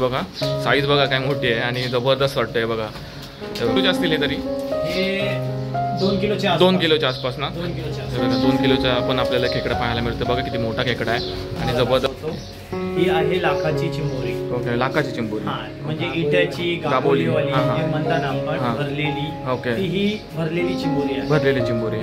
बघा साईज बघा काय मोठी आहे आणि जबरदस्त वाटतंय बघा. किती असतील हे तरी? हे 2 किलोच्या 2 किलोच्या आसपास ना. 2 किलोच्या बघा 2 किलोचा पण आपल्याला खेकडा पाहायला मिळतं. बघा किती मोठा खेकडा आहे आणि जबरदस्त. ही आहे लाखाची चिंबोरी. ओके, लाखाची चिंबोरी. म्हणजे इट्याची गाबोलीवाली जे म्हणतात आपण भरलेली. ओके, ही भरलेली चिंबोरी आहे. भरलेली चिंबोरी.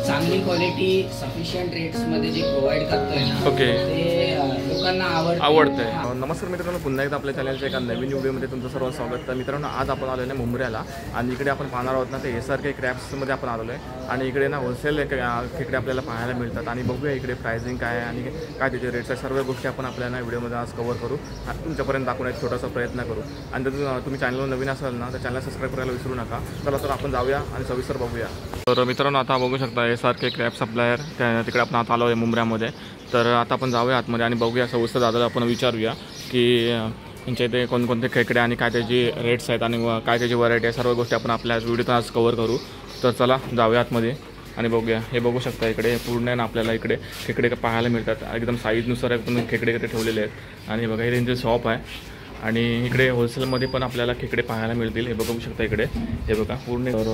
चांगली क्वालिटी सफिशियंट रेट्स मध्ये जे प्रोव्हाइड करतोय ना, ओके, ते लोकांना आवडतंय. नमस्कार मित्रांनो, पुन्हा एकदा आपल्या चॅनलच्या एका नवीन व्हिडिओमध्ये तुमचं सर्व स्वागत. तर मित्रांनो, आज आपण आलो आहे मुंब्र्याला आणि इकडे आपण पाहणार आहोत ना ते SRK क्रॅब्समध्ये आपण आलो आहे आणि इकडे ना होलसेल खेकडे आपल्याला पाहायला मिळतात आणि बघूया इकडे प्राइसिंग काय आहे आणि काय त्याचे रेट्स आहे. सर्व गोष्टी आपण आपल्याला व्हिडिओमध्ये आज कव्हर करू आणि तुमच्यापर्यंत दाखवण्याचा छोटासा प्रयत्न करू. आणि जर तुम्ही चॅनलवर नवीन असाल ना तर चॅनल सबस्क्राईब करायला विसरू नका. चला तर आपण जाऊया आणि सविस्तर बघूया. तर मित्रांनो, आता बघू शकता SRK क्रॅब सप्लायर तिकडे आपण आता आलो आहे मुंब्र्यामध्ये. तर आता आपण जाऊया आतमध्ये आणि बघूया सविस्तर दादाला आपण विचारूया की यांच्या इथे कोणकोणते खेकडे आणि काय त्याची रेट्स आहेत आणि काय त्याची व्हरायटी आहे. सर्व गोष्टी आपण आपल्या व्हिडिओत आज कव्हर करू. तर चला जाऊया आतमध्ये आणि बघूया. हे बघू शकता इकडे पूर्ण ना आपल्याला इकडे खेकडे पाहायला मिळतात. एकदम साईजनुसार पण खेकडे इकडे ठेवलेले आहेत आणि बघा हे त्यांचे शॉप आहे आणि इकडे होलसेलमध्ये पण आपल्याला खेकडे पाहायला मिळतील. हे बघू शकता इकडे, हे बघा पूर्ण. तर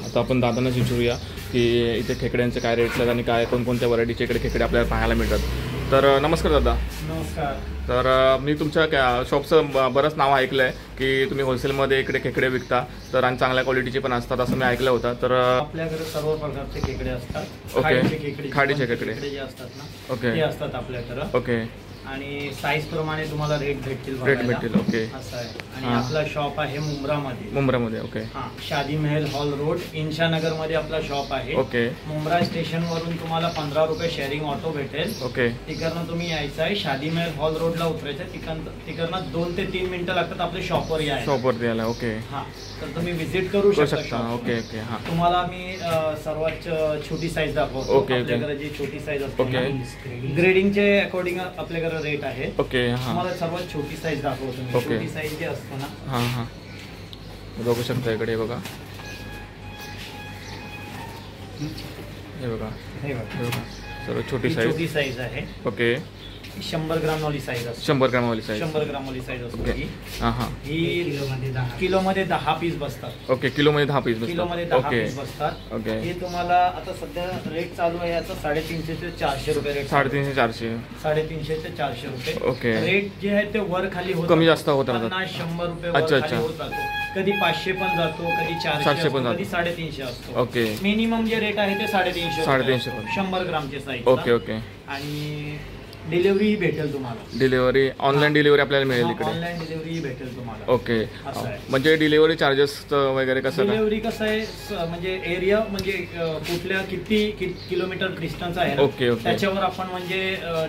आता आपण दादांनाच विचारूया की इथे खेकड्यांचे काय रेट्स आहेत आणि काय कोणकोणत्या व्हरायटीचे इकडे खेकडे आपल्याला पाहायला मिळतात. तर नमस्कार दादा. नमस्कार. तर मी तुमच्या शॉपचं बरंच नाव ऐकलं आहे की तुम्ही होलसेलमध्ये इकडे खेकडे विकता तर आणि चांगल्या क्वालिटीचे पण असतात असं मी ऐकलं होतं. तर आपल्याकडे सर्व प्रकारचे खेकडे असतात. ओके, खाडीचे खेकडे जे असतात ना, ओके, ते असतात आपल्याकडे. ओके, आणि साईज प्रमाणे तुम्हाला रेट भेटतील. ओके, असं आहे. आणि आपला शॉप आहे मुंब्रामध्ये. ओके, शादी महल हॉल रोड, इंशानगर मध्ये आपला शॉप आहे. ओके, मुंब्रा स्टेशन वरून तुम्हाला 15 रुपये शेअरिंग ऑटो भेटेल. ओके, तिकडनं तुम्ही यायचं आहे, शादी महल हॉल रोडला उतरायचं. तिकडनं 2 ते 3 मिनिटं लागतात आपल्या शॉपवर यायला. ओके, तर तुम्ही विजिट करू शकता. ओके, ओके, हां. तुम्हाला मी सर्वात छोटी साईज दाखवतो. ओके, आपल्याकडे जी छोटी साईज असते ग्रेडिंगचे अकॉर्डिंग आपल्याकडे रेट आहे. ओके, तुम्हाला सर्वात छोटी साईज दाखवतो. छोटी साईज जे असतो ना, हां हां, बघू शकता इकडे बघा, हे बघा, हे बघा सर्व छोटी साईज आहे. ओके, 100 ग्राम वाली साईज असते. 100 ग्राम वाली साईज. 100 ग्राम वाली साईज असते. हां हां, ही किलोमध्ये 10 पीस बसतात. ओके, किलोमध्ये 10 पीस बसतात. किलोमध्ये 10 पीस बसतात. ओके, हे तुम्हाला आता सध्या रेट चालू आहे याचा 350 ते 400 रुपये रेट. 350 400. 350 ते 400 रुपये. ओके, रेट जे आहे ते वर खाली होत, कमी जास्त होत राहतात. 50-100 रुपये. अच्छा, होत जातो. कधी 500 पण जातो, कधी 400 पण जातो, कधी 350 असतो. ओके, मिनिमम जे रेट आहे ते 350 100 ग्रामचे साईज. Okay, okay. आणि डिलिव्हरी भेटेल तुम्हाला. डिलिव्हरी ऑनलाईन डिलिव्हरी आपल्याला मिळेल इकडे. ऑनलाईन डिलिव्हरी भेटेल तुम्हाला. ओके, म्हणजे डिलिव्हरी चार्जेस वगैरे कसं? डिलिव्हरी कसं आहे म्हणजे एरिया म्हणजे कुठल्या किती किलोमीटर डिस्टन्स आहे. ओके, ओके, त्याच्यावर आपण म्हणजे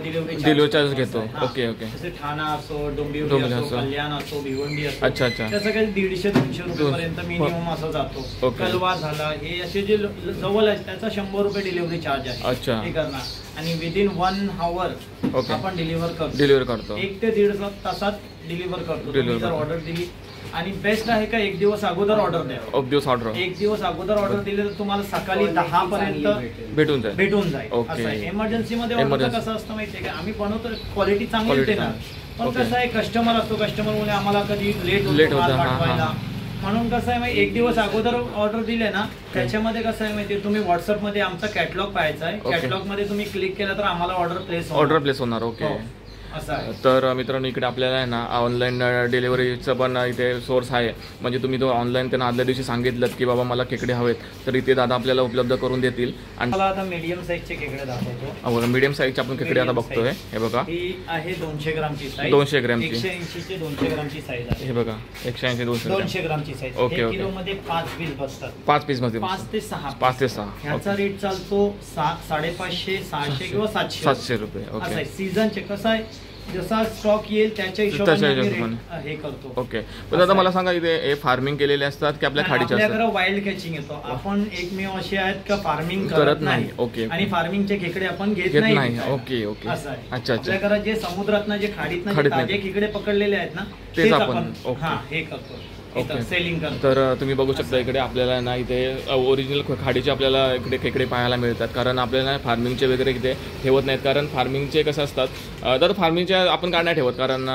डिलिव्हरी चार्ज घेतो. Okay, okay. जसे ठाणा असो, डोंबिवली असो, कल्याण असो, भिवंडी असो. अच्छा, अच्छा. त्याचं काही 150-200 रुपयेपर्यंत मिनिमम असं जातो. कलवा झाला, हे असे जे जवळ आहे त्याचा 100 रुपये डिलिव्हरी चार्ज आहे. अच्छा, हे करणार आणि विदिन 1 आवर आपण डिलिव्हर करतो. 1 ते 1.5 तासात डिलिव्हर करतो. जर ऑर्डर दिली आणि बेस्ट आहे का 1 दिवस अगोदर ऑर्डर द्या. 1 दिवस अगोदर ऑर्डर दिले तर तुम्हाला सकाळी 10 पर्यंत भेटून जाईल. इमर्जन्सी मध्ये कसं असतं माहितीये का, आम्ही बनवतो क्वालिटी चांगली होते ना, पण कसं आहे कस्टमर असतो, कस्टमर मुळे आम्हाला कधी लेट होतो. म्हणून कसं आहे माहिती, 1 दिवस अगोदर ऑर्डर दिले ना, त्याच्यामध्ये कसं आहे माहिती, तुम्ही व्हॉट्सअपमध्ये आमचा कॅटलॉग पाहायचा आहे. कॅटलॉग मध्ये तुम्ही क्लिक केला तर आम्हाला ऑर्डर प्लेस होणार. ओके, तर मित्रांनो इकडे आपल्याला आहे ना ऑनलाईन डिलिव्हरीचं पण इथे सोर्स आहे. म्हणजे तुम्ही तो ऑनलाईन त्यांना आदल्या दिवशी सांगितलं की बाबा मला खेकडे हवेत तर इथे दादा आपल्याला उपलब्ध करून देतील. आणि मला आता मीडियम साईजचे खेकडे दाखवतो. मीडियम साईजचे आपण खेकडे आता बघतोय. हे बघा, ही आहे 200 ग्रामची साईज. 200 ग्रामची 180 ते 200 ग्रामची साईज आहे. हे बघा 180 200 ग्रामची साईज. ओके, किलो मध्ये 5 पीस बसतात. 5 पीस मध्ये 5 ते 6. 5 ते 6 ह्याचा रेट चालतो 550, 600 किंवा 700 रुपये. ओके, सीझनचे कसं आहे जसा स्टॉक येईल त्याच्या हिशोबाने हे करतो. ओके, पण आता मला सांगा इथे फार्मिंग केलेले असतात की आपल्या खाडीचे असतात? आपल्याकडे वाईल्ड कॅचिंग येतो. आपण एकमेव असे आहेत का फार्मिंग करत नाही. ओके, आणि फार्मिंगचे खेकडे आपण घेत नाही. ओके, ओके, असं आहे. अच्छा, अच्छा. आपल्याकडे जे समुद्रातनं जे खाडीतनं ताजे खेकडे पकडलेले आहेत ना, तेच आपण हे करतो. सेलिंग करतो. तर तुम्ही बघू शकता इकडे आपल्याला ना इथे ओरिजिनल खाडीचे आपल्याला इकडे खेकडे पाहायला मिळतात. कारण आपल्याला फार्मिंगचे वगैरे इथे ठेवत नाहीत. कारण फार्मिंगचे कसं असतात तर फार्मिंगचे आपण काय नाही ठेवत, कारण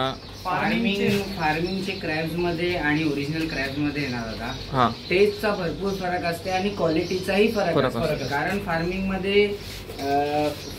फार्मिंगचे क्रॅब्स मध्ये आणि ओरिजिनल क्रॅब्स मध्ये येणार दादा टेस्टचा भरपूर फरक असते आणि क्वालिटीचाही फरक असतो. कारण फार्मिंग मध्ये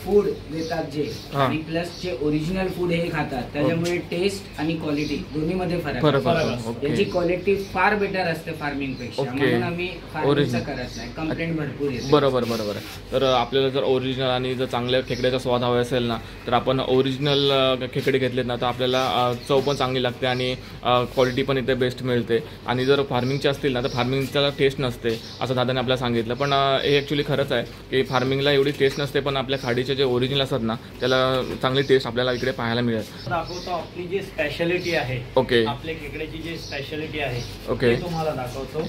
फूड देतात जे आणि प्लस जे ओरिजिनल फूड हे खातात त्याच्यामुळे टेस्ट आणि क्वालिटी दोन्ही मध्ये फरक असतो. याची क्वालिटी फार बेटर असते फार्मिंग पेक्षा, म्हणून आम्ही फार्मिंगचं करत नाही. कंप्लेंट भरपूर येते. बरोबर. तर आपल्याला जर ओरिजिनल आणि जर चांगल्या खेकड्याचा स्वाद हवा असेल ना तर आपण ओरिजिनल खेकडे घेतलेत ना तर आपल्याला चव पण चांगली लागते आणि क्वालिटी पण इथे बेस्ट मिळते. आणि जर फार्मिंगचे असतील ना तर फार्मिंगचा टेस्ट नसते असं दादाने आपल्याला सांगितलं. पण हे ॲक्च्युली खरंच आहे की फार्मिंगला एवढी टेस्ट नसते, पण आपल्या खाडीचे जे ओरिजिनल असतात ना त्याला चांगली टेस्ट आपल्याला इकडे पाहायला मिळेल. दाखवतो आपली जी स्पेशालिटी आहे. ओके. आपल्या खेकड्याची जी स्पेशालिटी आहे ओके तुम्हाला दाखवतो.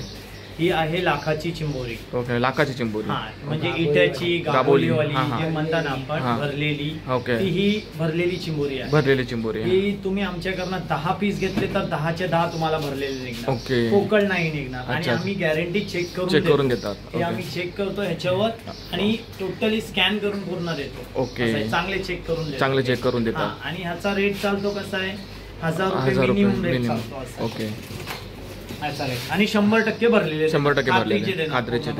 ही आहे लाखाची चिंबोरी. ओके. लाखाची चिंबोरी म्हणजे इट्याची गाबोलीवाली जे म्हणतात ना आपण भरलेली. ओके. ही भरलेली चिंबोरी आहे. भरलेली चिंबोरी. ही तुम्ही आमच्याकडनं 10 पीस घेतले तर 10चे 10 तुम्हाला भरलेले निघणार. ओके. पोकळ नाही निघणार. आणि आम्ही गॅरंटी चेक करून देतात. हे आम्ही चेक करतो ह्याच्यावर आणि टोटली स्कॅन करून पूर्ण देतो. ओके. चांगले चेक करून देतात. आणि ह्याचा रेट चालतो कसा आहे 1000 रुपये मिनिमम रेट चालतो. ओके. आणि 100% भरलेले खात्रीचे.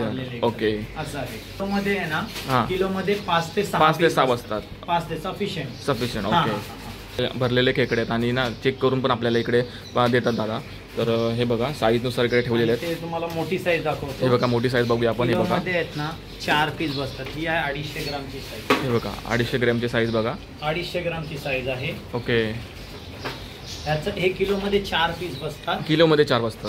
ओके. असं आहे. किलोमध्ये आहे ना किलोमध्ये 5 ते 6 असतात. 5 ते सफिशियंट. ओके. भरलेले खेकडे आहेत आणि ना चेक करून पण आपल्याला इकडे देतात दादा. तर हे बघा साईजनुसार इकडे ठेवलेले आहेत. तुम्हाला मोठी साईज दाखवतो. हे बघा मोठी साईज बघूया आपण. हे बघा आहेत ना 4 पीस बसतात. ही आहे 250 ग्रामची साईज. हे बघा 250 ग्रॅमची साईज बघा. 250 ग्रामची साईज आहे. ओके. ह्याचं 1 किलोमध्ये 4 पीस बसतात.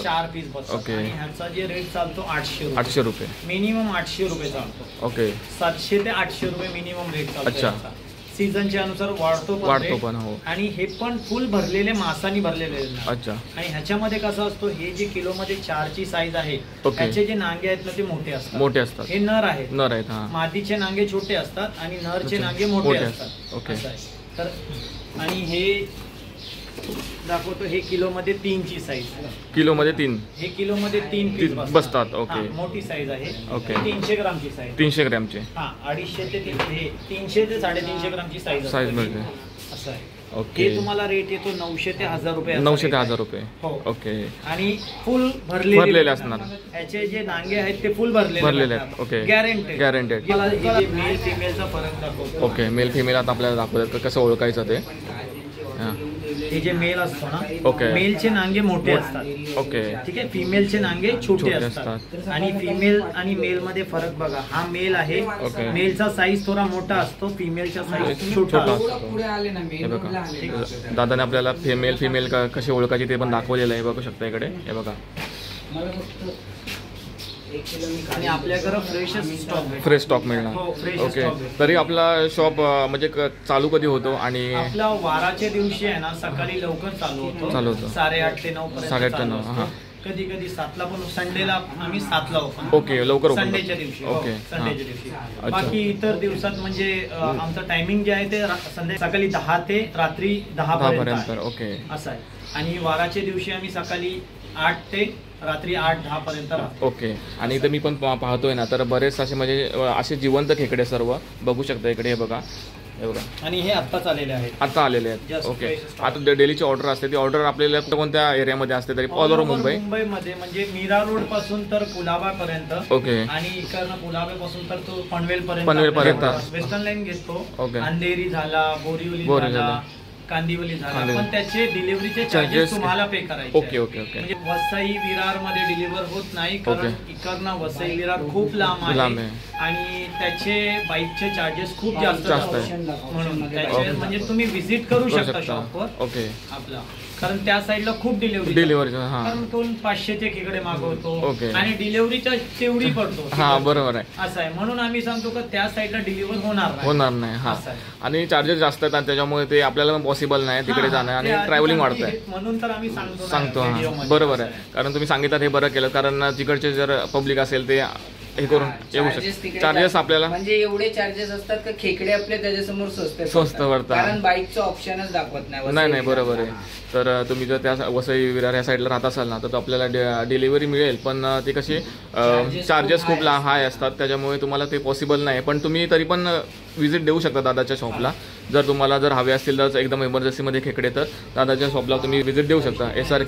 4 पीस बसतात. ओके. आणि ह्याचा जे रेट चालतो 800 रुपये. मिनिमम 800 रुपये चालतो. ओके. 700 ते 800 रुपये मिनिमम रेट चालतो. अच्छा. सीझनच्या अनुसार वाढतो पण. हो. आणि हे पण फुल भरलेले मासानी भरलेले. अच्छा. आणि ह्याच्यामध्ये कसं असतो हे जे किलोमध्ये 4ची साईज आहे त्याचे जे नांगे आहेत ना ते मोठे असतात. हे नर आहेत. मादीचे नांगे छोटे असतात आणि नरचे नांगे मोठे असतात. ओके. तर आणि हे दाखवतो. हे किलोमध्ये 3ची साईज. हे किलोमध्ये 3 पीस बसतात. ओके. मोठी साईज आहे. ओके. 300 ग्रामची साईज. 300 ग्रॅमचे. 250 ते 300 ते 350 ग्रामची साईज मिळते. असं आहे. ओके. हे तुम्हाला रेट येतो 900 ते 1000 रुपये. 900 ते 1000 रुपये. हो. ओके. आणि फुल भरलेले असणार. ह्याचे जे नांगे आहेत ते फुल भरलेले आहेत. ओके. गॅरंटेड. मेल फिमेलचा फरक दाखवतो. ओके. मेल फिमेल आता आपल्याला दाखवतात कसं ओळखायचं ते. हे जे मेल असतो ना ओके. मेलचे नांगे मोठे असतात. ओके. ठीक आहे. फिमेलचे नांगे छोटे असतात. आणि फिमेल आणि मेल मध्ये फरक बघा. हा मेल आहे. मेलचा साईज थोडा मोठा असतो. फिमेलचा साईज छोटा असतो. दादाने आपल्याला मेल फिमेल कशी ओळखायची ते पण दाखवलेलं आहे. बघू शकता इकडे. हे बघा आणि आपल्याकडे फ्रेश स्टॉक मिळणार. ओके. तरी आपला शॉप म्हणजे चालू कधी होतो? आणि आपला वाराच्या दिवशी आहे ना सकाळी लवकर चालू होतो. 8:30 ते 9 पर्यंत. कधी 7ला पण. संडेला आम्ही 7ला ओपन. ओके. लवकर संडेच्या दिवशी. ओके. संडेच्या दिवशी. बाकी इतर दिवसात म्हणजे आमचं टायमिंग जे आहे ते सकाळी 10 ते रात्री 10 पर्यंत. ओके. असं आहे. आणि वाराच्या दिवशी आम्ही सकाळी 8 ते रात्री 8-10 पर्यंत राहतो. ओके. आणि इथं मी पण पाहतोय ना तर बरेच असे म्हणजे असे जिवंत खेकडे सर्व बघू शकता इकडे. हे बघा. आणि हे आत्ताच आलेले आहेत. आता आलेले आहेत. ओके. आता डेलीची ऑर्डर असते. ती ऑर्डर आपल्याला कोणत्या एरियामध्ये असते? तरी ऑल ओव्हर मुंबईमध्ये म्हणजे मीरा रोड पासून तर कुलाबा पर्यंत. ओके. आणि इकडनं कुलाबा पासून तर तो पनवेल पर्यंत वेस्टर्न लाईन घेतो. अंधेरी झाला, बोरिवली झाला, कांदिवली झाला. पण त्याचे डिलिव्हरीचे चार्जेस तुम्हाला पे करायचे. ओके. म्हणजे वसई विरार मध्ये डिलिव्हर होत नाही कारण इकडनं वसई विरार खूप लांब आहे आणि त्याचे बाईकचे चार्जेस खूप जास्त म्हणून त्याचे म्हणजे तुम्ही व्हिजिट करू शकता शॉपवर. ओके. आपला कारण त्या साईडला खूप डिलिव्हरी कारण तो 500चे खेकडे मागवतो आणि डिलिव्हरीच्या तेवढी पडतो. बरोबर आहे. असं आहे. म्हणून आम्ही सांगतो की त्या साईडला डिलिव्हर होणार नाही. आणि चार्जेस जास्त आहेत त्याच्यामुळे ते आपल्याला पॉसिबल नाही तिकडे जाणं आणि ट्रॅव्हलिंग वाढत आहे. म्हणून तर आम्ही सांगतो. बरोबर आहे. कारण तुम्ही सांगितलं हे बरं केलं. कारण तिकडचे जर पब्लिक असेल ते हे करून येऊ शकतो. चार्जेस आपल्याला म्हणजे एवढे चार्जेस असतात की खेकडे आपले त्याच्यासमोर स्वस्त पडतात. कारण बाईकचं ऑप्शनच दाखवत नाही. बरोबर आहे. तर तुम्ही जर त्या वसई विरार या साईडला राहत असाल ना तर आपल्याला डिलिव्हरी मिळेल. पण ती कशी चार्जेस खूप हाय असतात त्याच्यामुळे तुम्हाला ते पॉसिबल नाही. पण तुम्ही तरी पण विजिट देऊ शकता दादाच्या शॉपला. जर तुम्हाला जर हवे असतील तर एकदम इमर्जन्सीमध्ये खेकडे तर दादाच्या शॉपला तुम्ही विजिट देऊ शकता. SR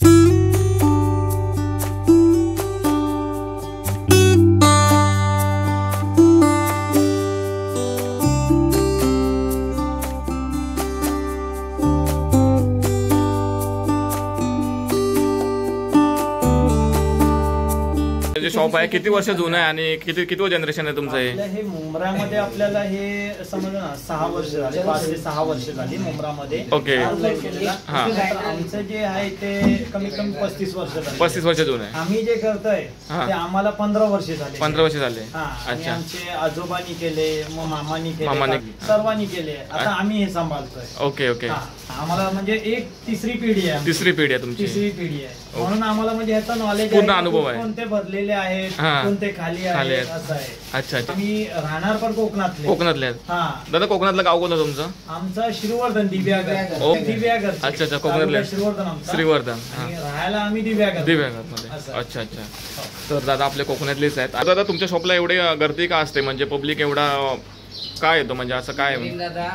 शॉप आहे. किती वर्ष जुनं आहे आणि किती जनरेशन आहे तुमचं हे मुंब्रामध्ये आपल्याला हे समजलं ना 6 वर्ष झाले, 5 ते 6 वर्ष झाली मुंब्रामध्ये. ओके. आमचं जे आहे ते कमीत कमी 35 वर्ष झाले. 35 वर्ष जुनं आहे. आम्ही जे करतोय ते आम्हाला 15 वर्ष झाले. 15 वर्ष झाले. अच्छा. आमचे आजोबांनी केले, मग मामांनी केले, सर्वांनी केले. आता आम्ही हे सांभाळतोय. Okay okay. आम्हाला म्हणजे एक तिसरी पिढी आहे. तिसरी पिढी आहे तुमची. तिसरी पिढी आहे म्हणून आम्हाला म्हणजे ह्याचा नॉलेज पूर्ण अनुभव आहे. कोणते भरलेले आहेत, कोणते खाली आहेत असं आहे. अच्छा अच्छा. आम्ही राहणार पण कोकणातले. कोकणातले आहेत. दादा कोकणातलं गाव कोणतं तुमचं? आमचं श्रीवर्धन, दिव्यागर. दिव्यागर. अच्छा अच्छा. कोकणातले श्रीवर्धन. राहायला आम्ही दिव्यागर मध्ये. अच्छा अच्छा. तर दादा आपले कोकणातलेच आहेत. दादा तुमच्या शॉपला एवढे गर्दी का असते, म्हणजे पब्लिक एवढा काय येतो, म्हणजे असं काय दादा?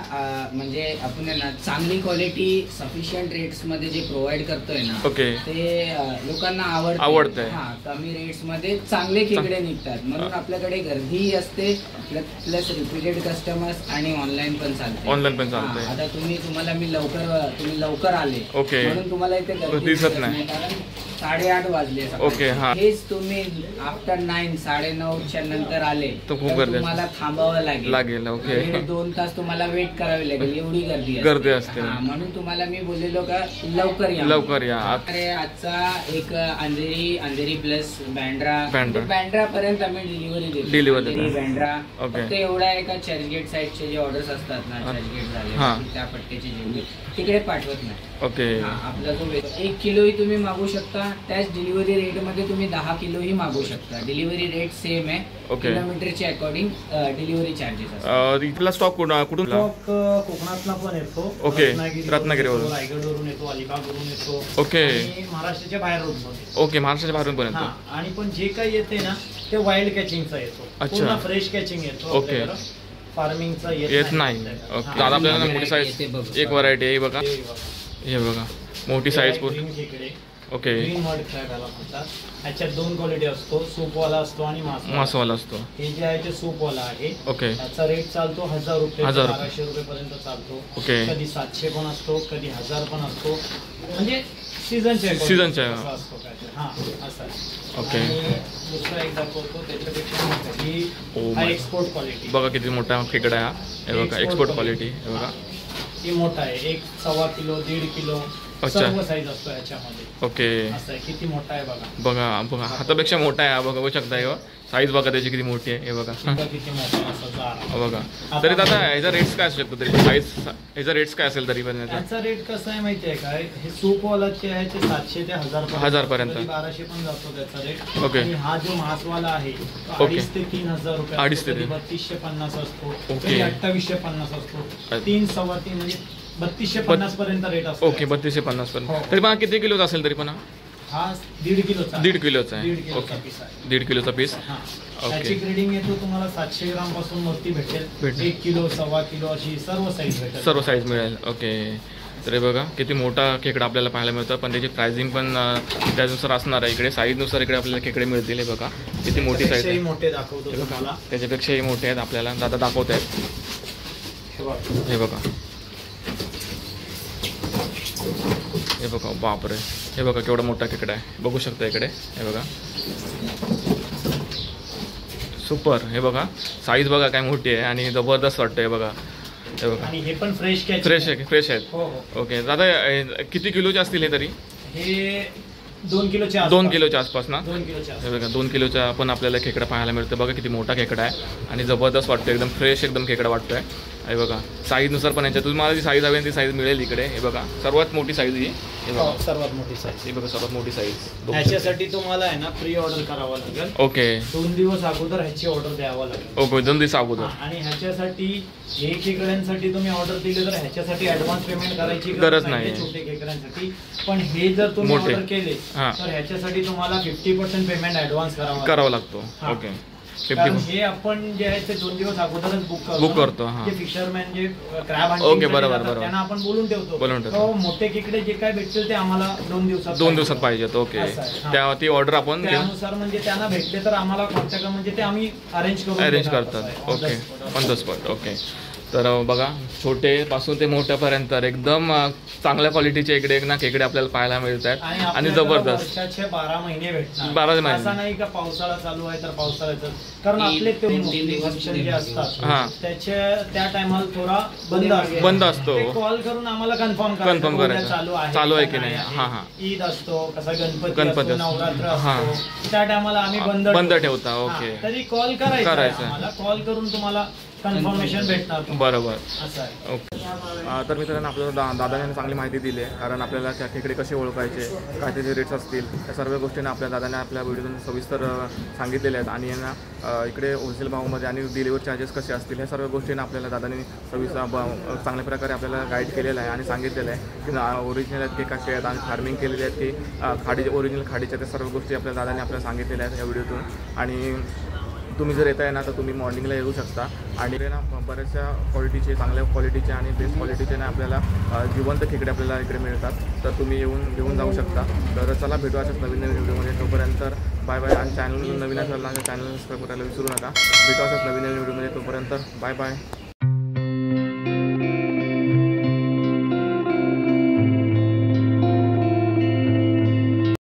म्हणजे आपण ना चांगली क्वालिटी सफिशियंट रेट्स मध्ये जे प्रोव्हाइड करतोय ना, ओके, ते लोकांना आवडतंय. कमी रेट्स मध्ये चांगले खेकडे निघतात म्हणून आपल्याकडे गर्दी असते, प्लस रिपीटेड कस्टमर्स आणि ऑनलाईन पण चालते. आता तुम्हाला मी लवकर आले, ओके, म्हणून तुम्हाला इथे गर्दी दिसत नाही, कारण 8:30 वाजले. ओके. हेच तुम्ही आफ्टर 9, 9:30च्या नंतर आले तर तुम्हाला थांबावं लागेल. ओके. 2 तास तुम्हाला वेट करावी लागेल, एवढी गर्दी असते. म्हणून तुम्हाला मी बोललेलो का लवकर या. अरे आजचा एक अंधेरी प्लस बँड्रा पर्यंत आम्ही डिलिव्हरी देतो. बँड्रा फक्त एवढा आहे का चर्चगेट साईडचे जे ऑर्डर्स असतात ना, चर्चगेट झाले त्या पट्ट्याचे जेवढे तिकडे पाठवत नाही. ओके. आपला जो 1 किलोही तुम्ही मागू शकता, त्याच डिलिव्हरी रेट मध्ये तुम्ही 10 किलोही मागू शकता. डिलिव्हरी रेट सेम आहे. किलोमीटरच्या अकॉर्डिंग डिलिव्हरी चार्जेस असतात. इथला स्टॉक कुठून? स्टॉक कोकणातला पण येतो. ओके. रत्नागिरीवरून, रायगडवरून येतो, अलिबागवरून येतो. ओके. महाराष्ट्राच्या बाहेर येतो. ओके. महाराष्ट्राच्या बाहेरून पण येतो. आणि पण जे काही येते ना ते वाईल्ड कॅचिंगचा येतो. अच्छा. फ्रेश कॅचिंग येतो. ओके. फार्मिंगचा येत नाही. ओके. आता आपल्याला मोठी साईज एक व्हरायटी आहे बघा. हे बघा मोठी size. Okay. Green mud crab याला म्हणतात. ह्याच्यात 2 क्वालिटी असतो, सूपवाला असतो आणि मासवाला असतो. हे जे आहे ते सूपवाला आहे. ओके. त्याचा रेट चालतो 1000 रुपये, 1200 रुपये पर्यंत चालतो. ओके. कधी 700 पण असतो, कधी 1000 पण असतो, म्हणजे सीझनच्या असतो काय. असं आहे. ओके. दुसरा एक दाखवतो त्याच्यापेक्षा ही एक्सपोर्ट क्वालिटी. बघा किती मोठा खेकडा आहे. हे बघा एक्सपोर्ट क्वालिटी. हे बघा ही मोठा आहे, 1.25 किलो, 1.5 किलो सर्व साईज असतो याच्यामध्ये. ओके. असं आहे. किती मोठा आहे बघा हातापेक्षा मोठा आहे. बघू शकता साईज बघा त्याची किती मोठी आहे. हे बघा किती मोठा बघा. तरी दादा याचा रेट्स काय असू शकतो, तरी साईज याचा रेट्स काय असेल तरी पण? याचा रेट कसा आहे माहिती आहे काय? हे सूपवालाचे आहे ते 700 ते 1000 पर्यंत, 1200 पण जातो त्याचा रेट. ओके. आणि हा जो मासवाला आहे 2,500 ते 3,000 रुपये. 3250 असतो, 2850 असतो, 3, 3.25 म्हणजे 3250 पर्यंत रेट असतो. ओके. 3250 पर्यंत. तरी पण किती किलोचा असेल तरी पण? हा 1.5 किलोचा आहे. 1.5 किलोचा पीस. त्याची ग्रेडिंग येतो तुम्हाला 700 ग्राम पासून वरती भेटेल. 1 किलो, 1.25 किलो अशी सर्व साईज मिळेल. ओके. तर बघा किती मोठा खेकडा आपल्याला पाहायला मिळतं, पण त्याची प्राइसिंग पण त्यानुसार असणार आहे. इकडे साईजनुसार इकडे आपल्याला खेकडे मिळतील. हे बघा किती मोठी साईज आहे. मोठे दाखवतो तुम्हाला, त्याच्यापेक्षाही मोठे आहेत आपल्याला दादा दाखवत आहेत. हे बघा बापरे. हे बघा केवढा मोठा खेकडा आहे, बघू शकता इकडे. हे बघा सुपर. हे बघा साईज बघा काय मोठी आहे आणि जबरदस्त वाटतं. हे बघा. हे बघा. आणि हे पण फ्रेश आहेत. ओके. दादा किती किलोचे असतील हे? तरी हे 2 किलोच्या आसपास ना? 2 किलोच्या. हे बघा 2 किलोचा पण आपल्याला खेकडा पाहायला मिळतं. बघा किती मोठा खेकडा आहे आणि जबरदस्त वाटतं, एकदम फ्रेश एकदम खेकडा वाटतोय. हे बघा साईजनुसार पण याच्यात तुम्हाला जी साईज हवी ती साईज मिळेल इकडे. हे बघा सर्वात मोठी साईज ही. हे बघा सर्वात मोठी साईज. हे बघा सर्वात मोठी साईज. ह्याच्यासाठी तुम्हाला आहे ना प्री ऑर्डर करावं लागेल. ओके. 2 दिवस अगोदर ह्याची ऑर्डर द्यावं लागेल. ओके. 2 दिवस अगोदर. आणि ह्याच्यासाठी हे खेकड्यांसाठी तुम्ही ऑर्डर दिली तर ह्याच्यासाठी ऍडव्हान्स पेमेंट करायची गरज नाही. छोटे खेकड्यांसाठी. पण हे जर तुम्ही ऑर्डर केले तर ह्याच्यासाठी तुम्हाला 50% पेमेंट ऍडव्हान्स करावा लागतो. ओके. कारण हे आपण जे आहे ते 2 दिवस अगोदरच बुक करतो. जे फिशरमॅन जे क्रॅब त्यांना आपण बोलून ठेवतो. मोठे खेकडे जे काय भेटतील ते आम्हाला 2 दिवसात पाहिजेत. ओके, त्या ती ऑर्डर आपण त्यानुसार म्हणजे त्यांना भेटले तर आम्हाला कॉन्टॅक्ट म्हणजे ते आम्ही अरेंज करतात. Okay, on the spot. Okay, तर बघा छोटे पासून ते मोठ्यापर्यंत एकदम चांगल्या क्वालिटीचे इकडे ना खेकडे आपल्याला पाहायला मिळत आहेत आणि जबरदस्त. 12 महिने भेटणार. 12 महिने असं नाही का पावसाळा चालू आहे तर पावसाळ्याचं, कारण आपले ते फंक्शन जे असतात त्या टायमाला थोडा बंद असतो. कॉल करून आम्हाला कन्फर्म करायचं चालू आहे की नाही. ईद असतो, कसा गणपती नवरात्र असतो, त्या टायमाला आम्ही बंद ठेवता. ओके, तरी कॉल करायचा, कॉल करून तुम्हाला कन्फर्मेशन भेटणार. बरोबर. ओके, तर मित्रांनो आपल्याला दादाने चांगली माहिती दिली आहे. कारण आपल्याला त्या खेकडे कसे ओळखायचे, काय त्याचे रेट्स असतील, त्या सर्व गोष्टींना आपल्या दादाने आपल्या व्हिडिओतून सविस्तर सांगितलेल्या आहेत. आणि यांना इकडे होलसेल भावामध्ये आणि डिलिव्हरी चार्जेस कसे असतील ह्या सर्व गोष्टींना आपल्याला दादाने चांगल्या प्रकारे आपल्याला गाईड केलेलं आहे आणि सांगितलेलं आहे की ओरिजिनल आहेत की कसे आहेत आणि फार्मिंग केलेले आहेत की खाडी ओरिजिनल खाडीच्या त्या सर्व गोष्टी आपल्या दादाने आपल्याला सांगितलेल्या आहेत या व्हिडिओतून. आणि तुम्ही जर येताय ना तर तुम्ही मॉर्निंगला येऊ शकता. आणि ना बऱ्याचशा क्वालिटीचे, चांगल्या क्वालिटीचे आणि बेस्ट क्वालिटीचे ना आपल्याला जिवंत खेकडे आपल्याला इकडे मिळतात. तर तुम्ही घेऊन जाऊ शकता. तर चला भेटू अशाच नवीन व्हिडिओमध्ये. तोपर्यंत बाय बाय. आणि चॅनल नवीन असेल ना चॅनल सबस्क्राईब करायला विसरू नका. भेटू अशाच नवीन व्हिडिओमध्ये. तोपर्यंत बाय बाय.